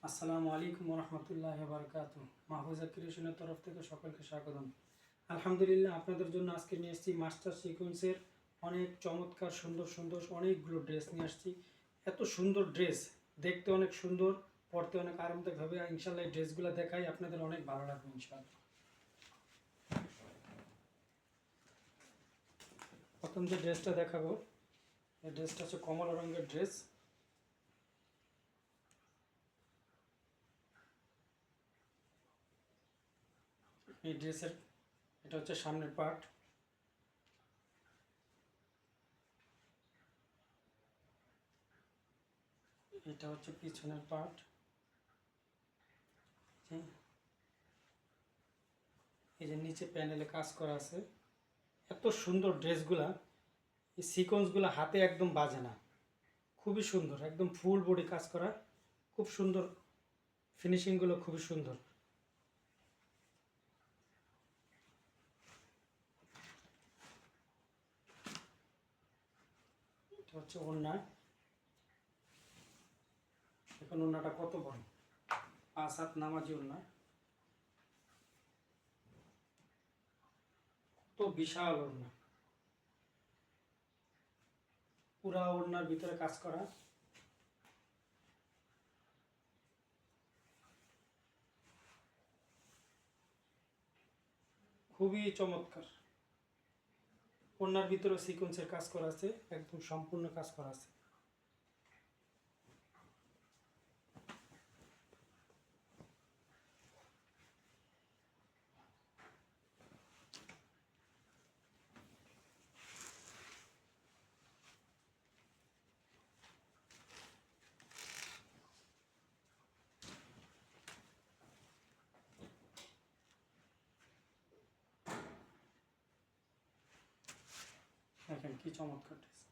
আসসালামু আলাইকুম রহমতুল্লাহ বারকাতু। মাহফুজা ক্রিয়েশনের তরফ থেকে সকলকে স্বাগতম। আলহামদুলিল্লাহ, আপনাদের জন্য আজকে নিয়ে এসেছি মাস্টার সিকোয়েন্সের অনেক চমৎকার সুন্দর সুন্দর অনেকগুলো ড্রেস নিয়ে আসছি। এত সুন্দর ড্রেস, দেখতে অনেক সুন্দর, পরতে অনেক আরামদায়ক হবে। ইনশাল্লাহ এই ড্রেসগুলো দেখাই আপনাদের অনেক ভালো লাগবে ইনশাল্লাহ। প্রথম যে ড্রেসটা দেখাবো, এই ড্রেসটা হচ্ছে কমলা রঙের ড্রেস। এই ড্রেসের এটা হচ্ছে সামনের পার্ট, এটা হচ্ছে পিছনের পার্ট। এই যে নিচে প্যানেলে কাজ করা আছে। এত সুন্দর ড্রেসগুলা, এই সিকোয়েন্সগুলো হাতে একদম বাজে না, খুবই সুন্দর, একদম ফুল বডি কাজ করা, খুব সুন্দর, ফিনিশিংগুলো খুবই সুন্দর। এটা হচ্ছে ওড়না। এখন ওড়নাটা কত বড়, 5 হাত নামাজি ওড়না, কত বিশাল ওড়না, পুরা ওড়নার ভিতরে কাজ করা। খুবই চমৎকার। ওড়নার ভিতরে সিকোয়েন্সের কাজ করা আছে, একদম সম্পূর্ণ কাজ করা আছে। দেখেন কি চমৎকার টেস্ট।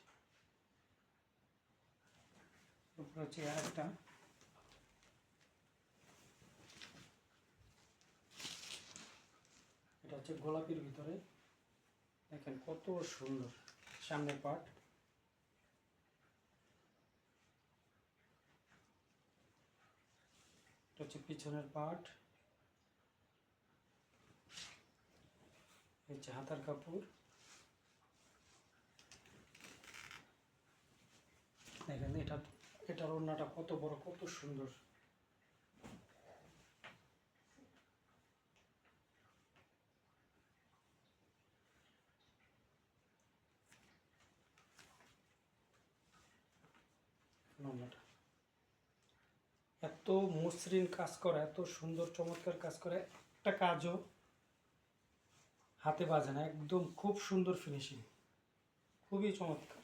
তারপর হচ্ছে আরেকটা, এটা হচ্ছে গোলাপির ভিতরে। দেখেন কত সুন্দর সামনের পার্ট, এটা হচ্ছে পিছনের পার্ট, এই যে হাতার কাপড়। দেখেন এটার ওড়নাটা কত বড়, কত সুন্দর। ওড়নাটা এত মসৃণ কাজ করা, এত সুন্দর চমৎকার কাজ করে, একটা কাজও হাতে বাজে না, একদম খুব সুন্দর ফিনিশিং, খুবই চমৎকার।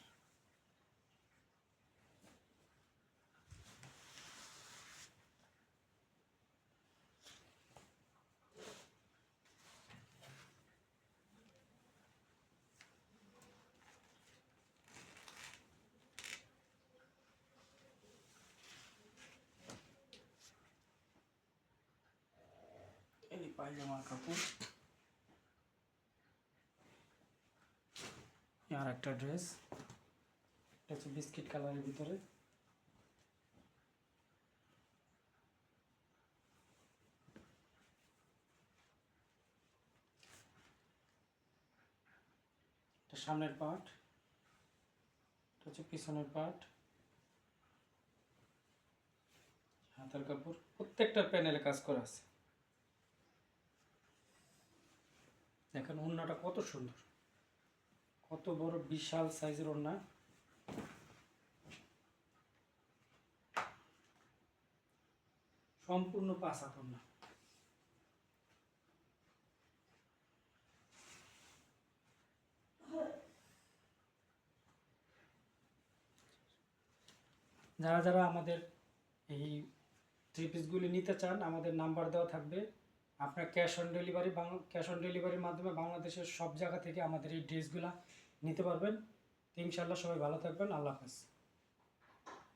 এই পায়জামার কাপড়। আর একটা ড্রেস, এটা হচ্ছে বিস্কিট কালারের ভিতরে। এটা সামনের পার্ট, এটা হচ্ছে পিছনের পার্ট, হাতার কাপড়, প্রত্যেকটা প্যানেলে কাজ করা আছে। দেখেন ওড়নাটা কত সুন্দর, কত বড় বিশাল সাইজের ওড়না। সম্পূর্ণ 5 হাত ওড়না। যারা যারা আমাদের এই থ্রি পিসগুলি নিতে চান, আমাদের নাম্বার দেওয়া থাকবে। আপনার ক্যাশ অন ডেলিভারির মাধ্যমে বাংলাদেশের সব জায়গা থেকে আমাদের এই ড্রেসগুলা নিতে পারবেন। ইনশাআল্লাহ সবাই ভালো থাকবেন। আল্লাহ হাফেজ।